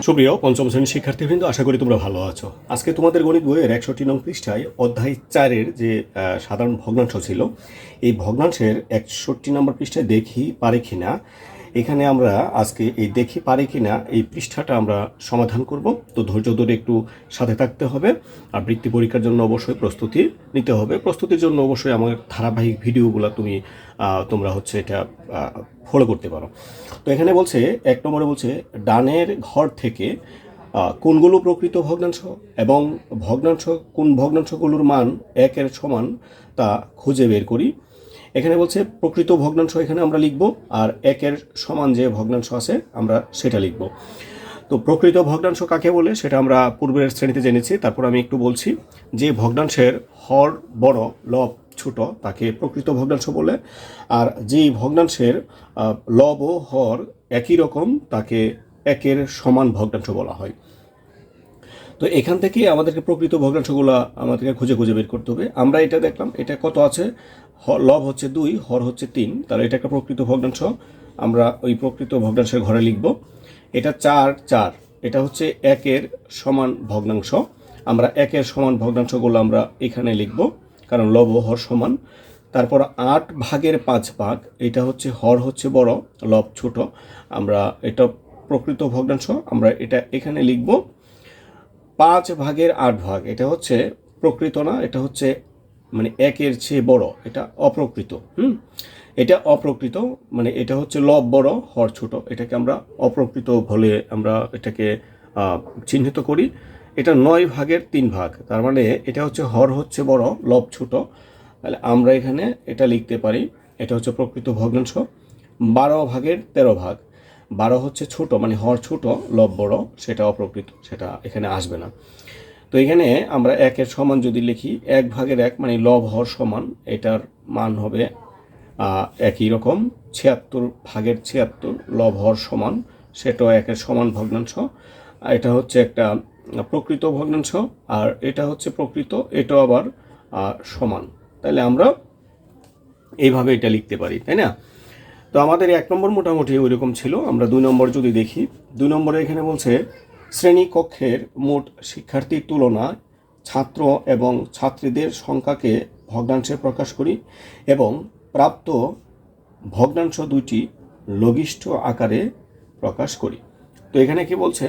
সুপ্রিয় পঞ্চম শ্রেণীর শিক্ষার্থীবৃন্দ, আশা করি তোমরা ভালো আছো। আজকে তোমাদের গণিত বইয়ের 61 নং পৃষ্ঠায় অধ্যায় 4-এর যে সাধারণ ভগ্নাংশ ছিল, এই ভগ্নাংশের 61 নম্বর পৃষ্ঠায় দেখি পারে কিনা, এখানে আমরা আজকে এই দেখি পারে কিনা এই পৃষ্ঠাটা আমরা সমাধান করব। তো ধৈর্য ধরে একটু সাথে থাকতে হবে। আর বৃত্তি পরীক্ষার জন্য অবশ্যই প্রস্তুতি নিতে হবে। প্রস্তুতির জন্য অবশ্যই আমার ধারাবাহিক ভিডিওগুলো তোমরা এটা ফলো করতে পারো। তো এখানে বলছে 1 নম্বরে বলছে ডানের ঘর থেকে কোনগুলো প্রকৃত ভগ্নাংশ এবং কোন ভগ্নাংশগুলোর মান 1-এর সমান তা খুঁজে বের করি। এখানে বলছে প্রকৃত ভগ্নাংশ এখানে আমরা লিখব, আর 1-এর সমান যে ভগ্নাংশ আছে আমরা সেটা লিখব। তো প্রকৃত ভগ্নাংশ কাকে বলে সেটা আমরা পূর্বের শ্রেণীতে জেনেছি। তারপর আমি একটু বলছি যে ভগ্নাংশের হর বড়, লব ছোট তাকে প্রকৃত ভগ্নাংশ বলে, আর যেই ভগ্নাংশের লব ও হর একই রকম তাকে 1-এর সমান ভগ্নাংশ বলা হয়। তো এখান থেকে আমাদেরকে প্রকৃত ভগ্নাংশগুলো আমাদেরকে খুঁজে খুঁজে বের করতে হবে। আমরা এটা দেখলাম, এটা কত আছে, লব হচ্ছে 2, হর হচ্ছে 3, তাহলে এটা একটা প্রকৃত ভগ্নাংশ। আমরা ওই প্রকৃত ভগ্নাংশের ঘরে লিখব। এটা 4, 4, এটা হচ্ছে 1-এর সমান ভগ্নাংশ। আমরা 1-এর সমান ভগ্নাংশগুলো আমরা এখানে লিখব, কারণ লব ও হর সমান। তারপর 8/5, এটা হচ্ছে হর হচ্ছে বড়, লব ছোট, আমরা এটা প্রকৃত ভগ্নাংশ, আমরা এটা এখানে লিখব। 5/8, এটা হচ্ছে প্রকৃত না, এটা হচ্ছে মানে 1-এর চেয়ে বড়, এটা অপ্রকৃত। এটা অপ্রকৃত, মানে এটা হচ্ছে লব বড়, হর ছোট, এটাকে আমরা অপ্রকৃত বলে আমরা এটাকে চিহ্নিত করি। এটা 9/3, তার মানে এটা হচ্ছে হর হচ্ছে বড়, লব ছোট, তাহলে আমরা এখানে এটা লিখতে পারি, এটা হচ্ছে প্রকৃত ভগ্নাংশ। 12/13, 12 হচ্ছে ছোট, মানে হর ছোট, লব বড়, সেটা অপ্রকৃত, সেটা এখানে আসবে না। তো এখানে আমরা 1-এর সমান যদি লিখি, 1/1 মানে লব হর সমান, এটার মান হবে একই রকম, 76/76, লব হর সমান, সেটাও 1-এর সমান ভগ্নাংশ। এটা হচ্ছে একটা প্রকৃত ভগ্নাংশ, আর এটা হচ্ছে প্রকৃত, এটাও আবার সমান। তাহলে আমরা এইভাবে এটা লিখতে পারি, তাই না? তো আমাদের 1 নম্বর মোটামুটি ওইরকম ছিল। আমরা 2 নম্বর যদি দেখি, 2 নম্বরে এখানে বলছে শ্রেণী কক্ষের মোট শিক্ষার্থীর তুলনায় ছাত্র এবং ছাত্রীদের সংখ্যাকে ভগ্নাংশে প্রকাশ করি এবং প্রাপ্ত ভগ্নাংশ দুইটি লঘিষ্ঠ আকারে প্রকাশ করি। তো এখানে কি বলছে,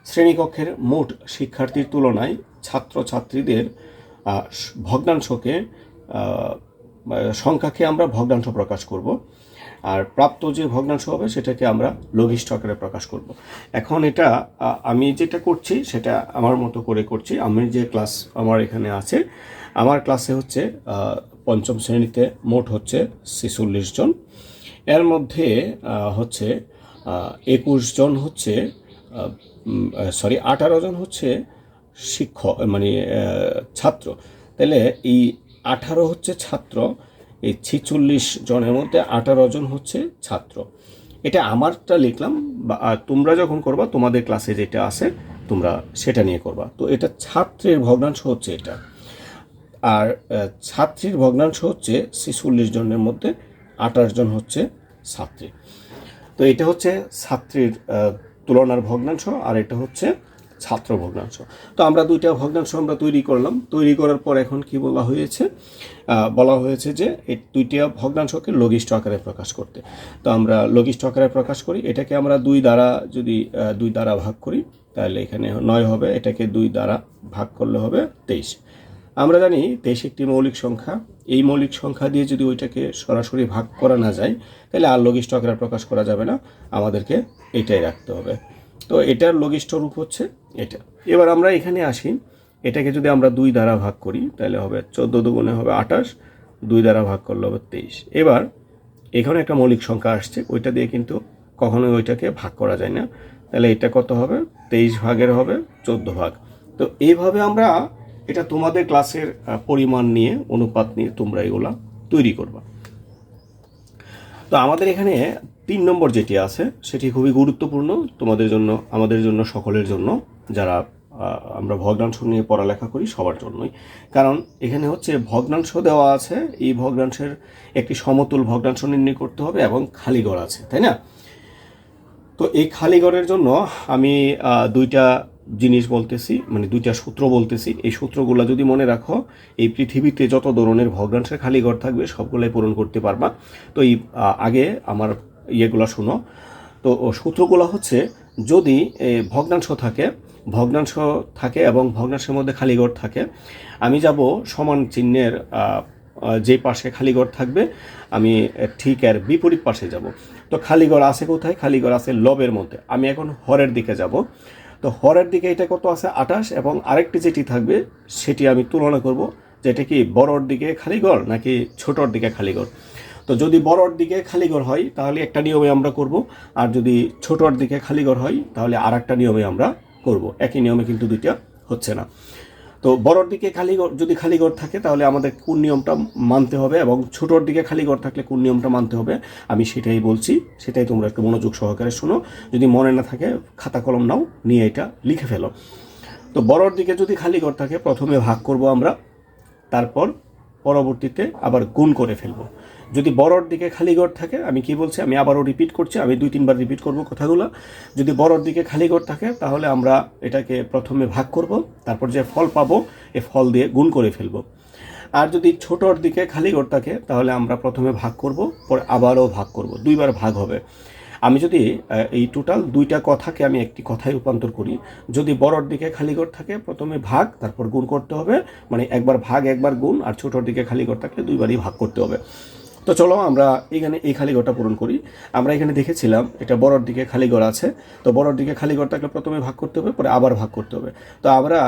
শ্রেণীকক্ষের মোট শিক্ষার্থীর তুলনায় ছাত্রছাত্রীদের ভগ্নাংশকে সংখ্যাকে আমরা ভগ্নাংশ প্রকাশ করব, আর প্রাপ্ত যে ভগ্নাংশ হবে সেটাকে আমরা লঘিষ্ঠ আকারে প্রকাশ করব। এখন এটা আমি যেটা করছি সেটা আমার মতো করে করছি। আমি যে ক্লাস আমার এখানে আছে, আমার ক্লাসে হচ্ছে পঞ্চম শ্রেণীতে মোট হচ্ছে 46 জন, এর মধ্যে হচ্ছে 21 জন হচ্ছে 18 জন হচ্ছে শিক্ষক, মানে ছাত্র। তাহলে এই 18 হচ্ছে ছাত্র, এই 46 জনের মধ্যে 18 জন হচ্ছে ছাত্র। এটা আমারটা লিখলাম, আর তোমরা যখন করবা তোমাদের ক্লাসে যেটা আছে তোমরা সেটা নিয়ে করবা। তো এটা ছাত্রের ভগ্নাংশ হচ্ছে এটা, আর ছাত্রীর ভগ্নাংশ হচ্ছে 46 জনের মধ্যে 28 জন হচ্ছে ছাত্রী। তো এটা হচ্ছে ছাত্রীর তুলনার ভগ্নাংশ, আর এটা হচ্ছে ছাত্র ভগ্নাংশ। তো আমরা দুইটা ভগ্নাংশ আমরা তৈরি করলাম। তৈরি করার পর এখন কি বলা হয়েছে যে এই দুইটা ভগ্নাংশকে লঘিষ্ঠ আকারে প্রকাশ করতে। তো আমরা লঘিষ্ঠ আকারে প্রকাশ করি, এটাকে আমরা 2 দ্বারা যদি 2 দ্বারা ভাগ করি তাহলে এখানে 9 হবে, এটাকে 2 দ্বারা ভাগ করলে হবে 23। আমরা জানি 23 একটি মৌলিক সংখ্যা। এই মৌলিক সংখ্যা দিয়ে যদি ওইটাকে সরাসরি ভাগ করা না যায় তাহলে আর লঘিষ্ঠ আকারে প্রকাশ করা যাবে না, আমাদেরকে এটাই রাখতে হবে। তো এটার লঘিষ্ঠ রূপ হচ্ছে এটা। এবার আমরা এখানে আসি, এটাকে যদি আমরা 2 দ্বারা ভাগ করি তাহলে হবে 14 দুগুণে হবে 28, 2 দ্বারা ভাগ করলে হবে 23। এবার এখানে একটা মৌলিক সংখ্যা আসছে, ওইটা দিয়ে কিন্তু কখনোই ওইটাকে ভাগ করা যায় না, তাহলে এটা কত হবে, 23 ভাগের হবে 14 ভাগ। তো এইভাবে আমরা এটা তোমাদের ক্লাসের পরিমাণ নিয়ে, অনুপাত নিয়ে তোমরা এগুলা তৈরি করবা। তো আমাদের এখানে 3 নম্বর যেটি আছে সেটি খুবই গুরুত্বপূর্ণ তোমাদের জন্য, আমাদের জন্য, সকলের জন্য, যারা আমরা ভগ্নাংশ নিয়ে পড়ালেখা করি সবার জন্যই। কারণ এখানে হচ্ছে ভগ্নাংশ দেওয়া আছে, এই ভগ্নাংশের একটি সমতুল ভগ্নাংশ নির্ণয় করতে হবে এবং খালি ঘর আছে, তাই না? তো এই খালি ঘরের জন্য আমি দুইটা জিনিস বলতেছি, মানে দুইটা সূত্র বলতেছি। এই সূত্রগুলো যদি মনে রাখো, এই পৃথিবীতে যত ধরনের ভগ্নাংশের খালি ঘর থাকবে সবগুলাই পূরণ করতে পারবা। তো এই আগে আমার ইয়েগুলো শুনো। তো সূত্রগুলো হচ্ছে, যদি ভগ্নাংশ থাকে এবং ভগ্নাংশের মধ্যে খালি ঘর থাকে, আমি যাব সমান চিহ্নের যে পাশে খালি ঘর থাকবে আমি ঠিক এর বিপরীত পাশে যাব। তো খালি ঘর আছে কোথায়? খালি ঘর আছে লবের মধ্যে। আমি এখন হরের দিকে যাব। তো হরের দিকে এটা কত আছে? 28, এবং আরেকটি যেটি থাকবে সেটি আমি তুলনা করব, যেটা কি বড়র দিকে খালি ঘর নাকি ছোটর দিকে খালি ঘর। তো যদি বড়র দিকে খালি ঘর হয় তাহলে একটা নিয়মে আমরা করব, আর যদি ছোটর দিকে খালি ঘর হয় তাহলে আর একটা নিয়মে আমরা করব। একই নিয়মে কিন্তু দুইটা হচ্ছে না। তো বড়র দিকে যদি খালি ঘর থাকে তাহলে আমাদের কোন নিয়মটা মানতে হবে, এবং ছোটোর দিকে খালি ঘর থাকলে কোন নিয়মটা মানতে হবে, আমি সেটাই বলছি। সেটাই তোমরা একটু মনোযোগ সহকারে শোনো। যদি মনে না থাকে খাতা কলম নাও, নিয়ে এটা লিখে ফেলো। তো বড়র দিকে যদি খালি ঘর থাকে প্রথমে ভাগ করব আমরা, তারপর পরবর্তীতে আবার গুণ করে ফেলবো। যদি বড়র দিকে খালি ঘর থাকে, আমি কি বলছি আমি আবারও রিপিট করছি, আমি 2-3 বার রিপিট করব কথাগুলো। যদি বড়র দিকে খালি ঘর থাকে তাহলে আমরা এটাকে প্রথমে ভাগ করব, তারপর যে ফল পাবো এই ফল দিয়ে গুণ করে ফেলবো। আর যদি ছোটর দিকে খালি ঘর থাকে তাহলে আমরা প্রথমে ভাগ করব, পরে আবারও ভাগ করব, 2বার ভাগ হবে। আমি যদি এই টোটাল দুইটা কথাকে আমি একটি কথায় রূপান্তর করি, যদি বড়র দিকে খালি ঘর থাকে প্রথমে ভাগ তারপর গুণ করতে হবে, মানে একবার ভাগ একবার গুণ, আর ছোটোর দিকে খালি ঘর থাকলে 2বারই ভাগ করতে হবে। তো চলো আমরা এখানে এই খালি ঘরটা পূরণ করি। আমরা এখানে দেখেছিলাম এটা বড়র দিকে খালি ঘর আছে। তো বড়র দিকে খালি ঘর থাকলে প্রথমে ভাগ করতে হবে, পরে আবার ভাগ করতে হবে। তো আমরা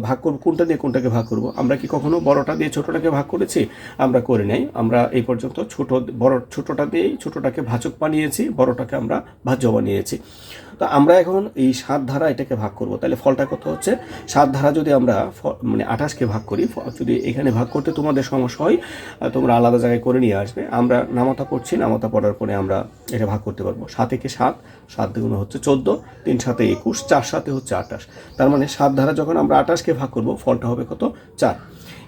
ভাগ করব কোনটা দিয়ে কোনটাকে ভাগ করব? আমরা কি কখনো বড়টা দিয়ে ছোটটাকে ভাগ করেছি? আমরা করি নাই। আমরা এই পর্যন্ত ছোটটা দিয়েই ছোটটাকে ভাজক বানিয়েছি, বড়টাকে আমরা ভাজ্য বানিয়েছি। তো আমরা এখন এই 7 ধারা এটাকে ভাগ করব। তাহলে ফলটা কত হচ্ছে? 7 ধারা যদি আমরা মানে 28কে ভাগ করি, যদি এখানে ভাগ করতে তোমাদের সমস্যা হয় তোমরা আলাদা জায়গায় করে নিয়ে আসবে। আমরা নামাতা পড়ছি, নামাতা পড়ার পরে আমরা এটা ভাগ করতে পারবো। 7 একে 7, 7 দুগুণ হচ্ছে 14, 3 7 21, 4 7 হচ্ছে 28। তার মানে 7 ধারা যখন আমরা 28কে ভাগ করব ফলটা হবে কত? 4।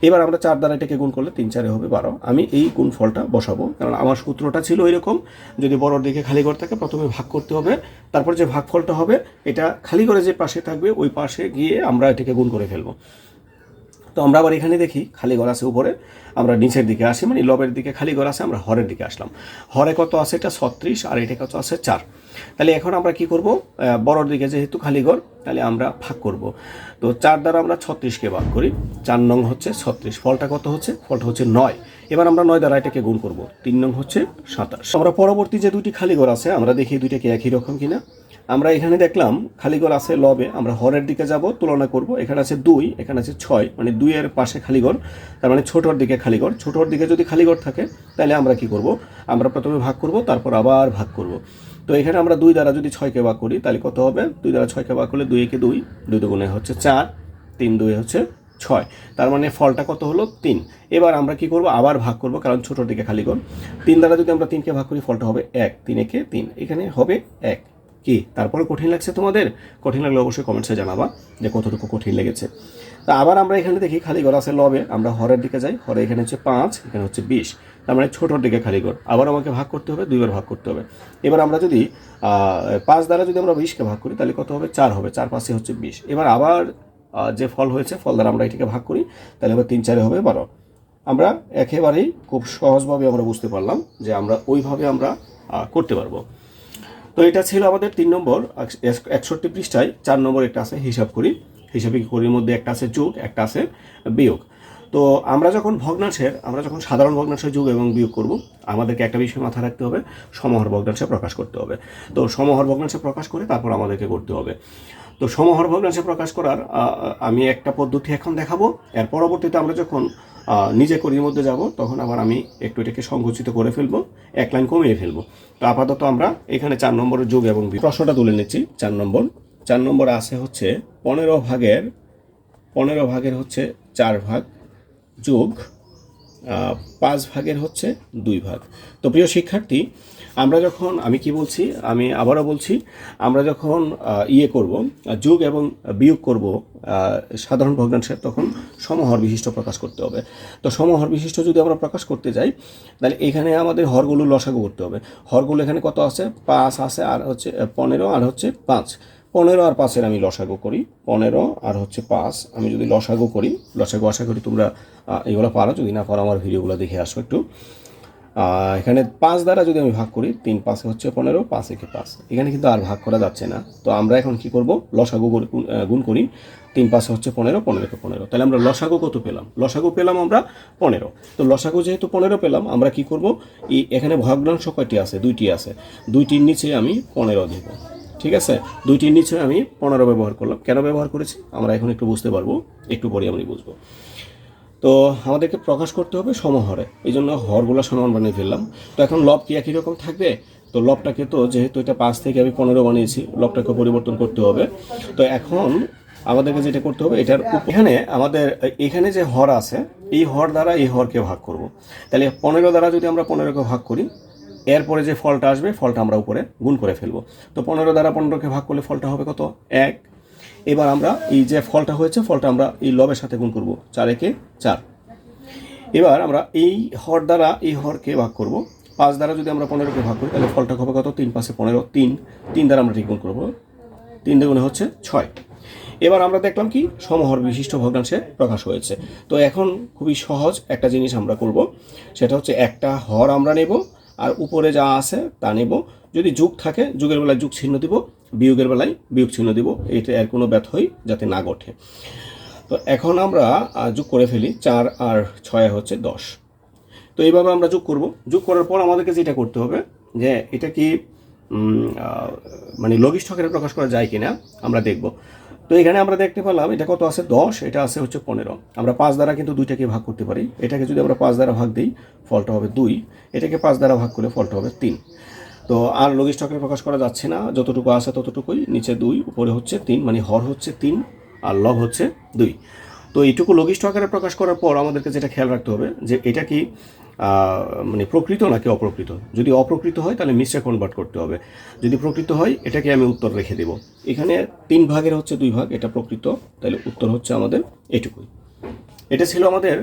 এবার আমরা 4 দ্বারা এটাকে গুণ করলে 3 4 হবে 12। আমি এই গুণ ফলটা বসাবো, কারণ আমার সূত্রটা ছিল এরকম, যদি বড়র দিকে খালি ঘর থাকে প্রথমে ভাগ করতে হবে, তারপর যে ভাগফলটা হবে এটা খালি ঘরে যে পাশে থাকবে ওই পাশে গিয়ে আমরা এটাকে গুণ করে ফেলবো। তো আমরা আবার এখানে দেখি খালি ঘর আছে উপরে, আমরা নিচের দিকে আসি, মানে লবের দিকে খালি ঘর আছে, আমরা হরের দিকে আসলাম। হরে কত আছে? এটা 36, আর এটা কত আছে? 4। তাহলে এখন আমরা কি করব? বড়র দিকে যেহেতু খালি ঘর, তাহলে আমরা ভাগ করব। তো 4 দ্বারা আমরা 36কে ভাগ করি, 4 নং হচ্ছে 36। ফলটা কত হচ্ছে? ফলটা হচ্ছে 9। এবার আমরা 9 দ্বারা এটাকে গুণ করব, 3 নং হচ্ছে 27। আমরা পরবর্তী যে দুটি খালি ঘর আছে আমরা দেখি দুইটাকে একই রকম কিনা। আমরা এখানে দেখলাম খালি ঘর আছে লবে, আমরা হরের দিকে যাব, তুলনা করব। এখানে আছে 2, এখানে আছে 6, মানে 2 এর পাশে খালি ঘর, তার মানে ছোটোর দিকে খালি ঘর। ছোটোর দিকে যদি খালি ঘর থাকে তাহলে আমরা কি করব? আমরা প্রথমে ভাগ করব, তারপর আবার ভাগ করব। তো এখানে আমরা 2 দ্বারা যদি 6কে ভাগ করি তাহলে কত হবে? 2 দ্বারা 6কে ভাগ করলে 2 একে 2, 2 দুগুণে হচ্ছে 4, 3 2 হচ্ছে 6। তার মানে ফলটা কত হলো? 3। এবার আমরা কি করব? আবার ভাগ করব, কারণ ছোটোর দিকে খালি ঘর। 3 দ্বারা যদি আমরা 3কে ভাগ করি ফলটা হবে 1, 3 একে 3, এখানে হবে 1। কি তারপরে কঠিন লাগছে তোমাদের? কঠিন লাগলে অবশ্যই কমেন্টসে জানাবা যে কতটুকু কঠিন লেগেছে। তা আবার আমরা এখানে দেখি খালি ঘর আছে লবে, আমরা হরের দিকে যাই। হরে এখানে হচ্ছে 5, এখানে হচ্ছে 20, তার মানে ছোটোর দিকে খালি ঘর। আবার আমাকে ভাগ করতে হবে, 2বার ভাগ করতে হবে। এবার আমরা যদি 5 দ্বারা যদি আমরা 20কে ভাগ করি তাহলে কত হবে? 4 হবে, 4 5 হচ্ছে 20। এবার আবার যে ফল হয়েছে ফল দ্বারা আমরা এটাকে ভাগ করি, তাহলে আবার 3 4 হবে 12। আমরা একেবারেই খুব সহজভাবে আমরা বুঝতে পারলাম যে আমরা ওইভাবে আমরা করতে পারবো। তো এটা ছিল আমাদের 3 নম্বর 61 পৃষ্ঠায়। 4 নম্বর একটা আছে হিসাব করি। হিসাবে করির মধ্যে একটা আছে যোগ, একটা আছে বিয়োগ। তো আমরা যখন সাধারণ ভগ্নাংশের যোগ এবং বিয়োগ করব, আমাদেরকে একটা বিষয় মাথায় রাখতে হবে, সমহর ভগ্নাংশে প্রকাশ করতে হবে। তো সমহর ভগ্নাংশে প্রকাশ করে তারপর আমাদেরকে করতে হবে। তো সমহর ভগ্নাংশে প্রকাশ করার আমি একটা পদ্ধতি এখন দেখাবো। এর পরবর্তীতে আমরা যখন নিজে করির মধ্যে যাব তখন আবার আমি একটু এটাকে সংকুচিত করে ফেলবো, 1 লাইন কমিয়ে ফেলবো। তো আপাতত আমরা এখানে 4 নম্বরের যোগ এবং প্রশ্নটা তুলে নিচ্ছি। 4 নম্বর আছে হচ্ছে 15 ভাগের হচ্ছে 4 ভাগ যোগ 5 ভাগের হচ্ছে 2 ভাগ। তো প্রিয় শিক্ষার্থী, আমরা যখন আমি কি বলছি, আমি আবারও বলছি, আমরা যখন করব, যোগ এবং বিয়োগ করব সাধারণ ভগ্নাংশের, তখন সমহর বিশিষ্ট প্রকাশ করতে হবে। তো সমহর বিশিষ্ট যদি আমরা প্রকাশ করতে যাই, তাহলে এখানে আমাদের হরগুলো লসাগু করতে হবে। হরগুলো এখানে কত আছে? 5 আছে, আর হচ্ছে 15, আর হচ্ছে 5। 15 আর 5-এর আমি লসাগু করি, 15 আর হচ্ছে 5 আমি যদি লসাগু করি, লসাগু আশা করি তোমরা এগুলো পারো, যদি না পারো আমার ভিডিওগুলো দেখে আসো একটু। এখানে 5 দ্বারা যদি আমি ভাগ করি, 3 5 হচ্ছে 15, 5 একে 5, এখানে কিন্তু আর ভাগ করা যাচ্ছে না। তো আমরা এখন কি করব? লসাগু গুণ করি। 3 5 হচ্ছে 15, 15 কে 15, তাহলে আমরা লসাগু কত পেলাম? লসাগু পেলাম আমরা 15। তো লসাগু যেহেতু 15 পেলাম, আমরা কি করব? এখানে ভগ্নাংশ কয়টি আছে? 2টি আছে, 2টির নিচে আমি 15 দেব। ঠিক আছে, 2টির নিচে আমি 15 ব্যবহার করলাম। কেন ব্যবহার করেছি আমরা এখন একটু বুঝতে পারবো, একটু পরে আমি বুঝবো। তো আমাদেরকে প্রকাশ করতে হবে সমহরে, এই জন্য হরগুলো সমান বানিয়ে ফেললাম। তো এখন লব কি একই রকম থাকবে? তো লবটাকে তো যেহেতু এটা 5 থেকে আমি 15 বানিয়েছি, লবটাকে পরিবর্তন করতে হবে। তো এখন আমাদেরকে যেটা করতে হবে, এটার এখানে আমাদের এখানে যে হর আছে, এই হর দ্বারা এই হরকে ভাগ করব। তাহলে 15 দ্বারা যদি আমরা 15কে ভাগ করি, এরপরে যে ফলটা আসবে, ফলটা আমরা উপরে গুণ করে ফেলবো। তো 15 দ্বারা 15কে ভাগ করলে ফলটা হবে কত? 1। এবার আমরা এই যে ফলটা হয়েছে, ফলটা আমরা এই লবের সাথে গুণ করব, 4 একে 4। এবার আমরা এই হর দ্বারা এই হরকে ভাগ করব। 5 দ্বারা যদি আমরা 15কে ভাগ করি, তাহলে ফলটা হবে কত? 3 5 15, 3 দ্বারা আমরা ঠিক গুণ করবো, 3 দ্বিগুণে হচ্ছে 6। এবার আমরা দেখলাম কি সমহর বিশিষ্ট ভগ্নাংশে প্রকাশ হয়েছে। তো এখন খুবই সহজ একটা জিনিস আমরা করব, সেটা হচ্ছে একটা হর আমরা নেব, আর উপরে যা আছে তা নেব। যদি যোগ থাকে, যোগের বেলায় যোগ চিহ্ন দিব, বিয়োগের বেলায় বিয়োগ চিহ্ন দিব, এটা এর কোনো ব্যথই যাতে না ঘটে। তো এখন আমরা যোগ করে ফেলি, 4 আর 6 হচ্ছে 10। তো এইভাবে আমরা যোগ করব। যোগ করার পর আমাদেরকে যেটা করতে হবে, যে এটা কি মানে লঘিষ্ঠ আকারে প্রকাশ করা যায় কিনা আমরা দেখব। তো এখানে আমরা দেখতে পেলাম এটা কত আছে? 10, এটা আছে হচ্ছে 15। আমরা 5 দ্বারা কিন্তু 2টাকে ভাগ করতে পারি। এটাকে যদি আমরা 5 দ্বারা ভাগ দিই, ফলটা হবে 2। এটাকে 5 দ্বারা ভাগ করলে ফলটা হবে 3। তো আর লঘিষ্ঠ আকারে প্রকাশ করা যাচ্ছে না, যতটুকু আছে ততটুকুই, নিচে 2, উপরে হচ্ছে 3, মানে হর হচ্ছে 3 আর লব হচ্ছে 2। তো এইটুকু লঘিষ্ঠ আকারে প্রকাশ করার পর আমাদেরকে যেটা খেয়াল রাখতে হবে, যে এটা কি মানে প্রকৃত নাকি অপ্রকৃত। যদি অপ্রকৃত হয় তাহলে মিশ্রে কনভার্ট করতে হবে, যদি প্রকৃত হয় এটাকে আমি উত্তর রেখে দেব। এখানে 3 ভাগের হচ্ছে 2 ভাগ, এটা প্রকৃত, তাহলে উত্তর হচ্ছে আমাদের এটুকুই। এটা ছিল আমাদের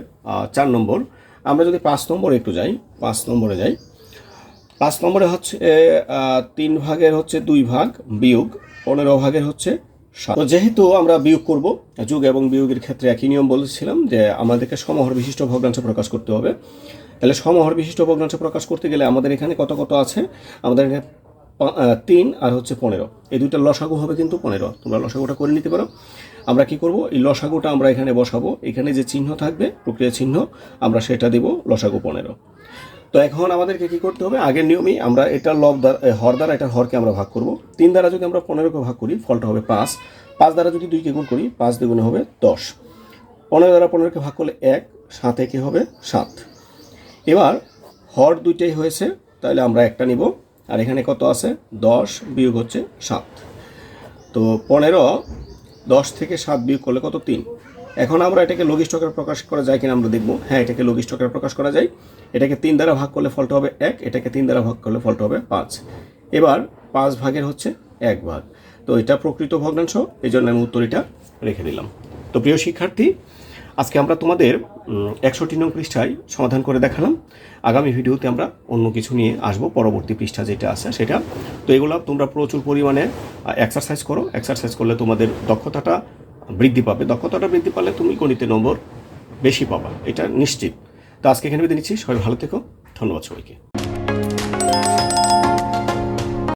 4 নম্বর। আমরা যদি 5 নম্বরে একটু যাই, 5 নম্বরে যাই, 5 নম্বরে হচ্ছে 3 ভাগের হচ্ছে 2 ভাগ বিয়োগ 15 ভাগের হচ্ছে 7। তো যেহেতু আমরা বিয়োগ করব, যোগ এবং বিয়োগের ক্ষেত্রে একই নিয়ম বলেছিলাম, যে আমাদেরকে সমহর বিশিষ্ট ভগ্নাংশ প্রকাশ করতে হবে। তাহলে সমহর বিশিষ্ট ভগ্নাংশ প্রকাশ করতে গেলে আমাদের এখানে কত কত আছে? আমাদের এখানে 3 আর হচ্ছে 15, এই দুইটা লসাগু হবে কিন্তু 15। তোমরা লসাগুটা করে নিতে পারো। আমরা কি করব? এই লসাগুটা আমরা এখানে বসাবো, এখানে যে চিহ্ন থাকবে প্রক্রিয়া চিহ্ন, আমরা সেটা দেব লসাগু 15। তো এখন আমাদেরকে কি করতে হবে? আগের নিয়মেই আমরা এটা লব দ্বারা হর দ্বারা এটা হরকে আমরা ভাগ করব। 3 দ্বারা যদি আমরা 15কে ভাগ করি, ফলটা হবে 5। 5 দ্বারা যদি 2কে গুণ করি, 5 দ্বিগুণে হবে 10। 15 দ্বারা 15কে ভাগ করলে 1, 7 একে হবে 7। এবার হর দুইটাই হয়েছে, তাহলে আমরা একটা নিব। আর এখানে কত আছে? 10 বিয়োগ হচ্ছে 7। তো 15, 10 থেকে 7 বিয়োগ করলে কত? 3। এখন আমরা এটাকে লঘিষ্ঠ আকারে প্রকাশ করা যায় কিনা আমরা দেখব। হ্যাঁ, এটাকে লঘিষ্ঠ আকারে প্রকাশ করা যায়। এটাকে 3 দ্বারা ভাগ করলে ফলটা হবে 1, এটাকে 3 দ্বারা ভাগ করলে ফলটা হবে 5। এবার 5 ভাগের হচ্ছে 1 ভাগ। তো এটা প্রকৃত ভগ্নাংশ, এই জন্য আমি উত্তর এটা রেখে দিলাম। তো প্রিয় শিক্ষার্থী, আজকে আমরা তোমাদের 61 নং পৃষ্ঠায় সমাধান করে দেখালাম। আগামী ভিডিওতে আমরা অন্য কিছু নিয়ে আসবো, পরবর্তী পৃষ্ঠা যেটা আছে সেটা। তো এগুলো তোমরা প্রচুর পরিমাণে এক্সারসাইজ করো। এক্সারসাইজ করলে তোমাদের দক্ষতাটা বৃদ্ধি পাবে। দক্ষতাটা বৃদ্ধি পালে তুমি গণিতে নম্বর বেশি পাবা, এটা নিশ্চিত। তো আজকে এখানে বিদায় নিচ্ছি। সবাই ভালো থেকো। ধন্যবাদ সবাইকে।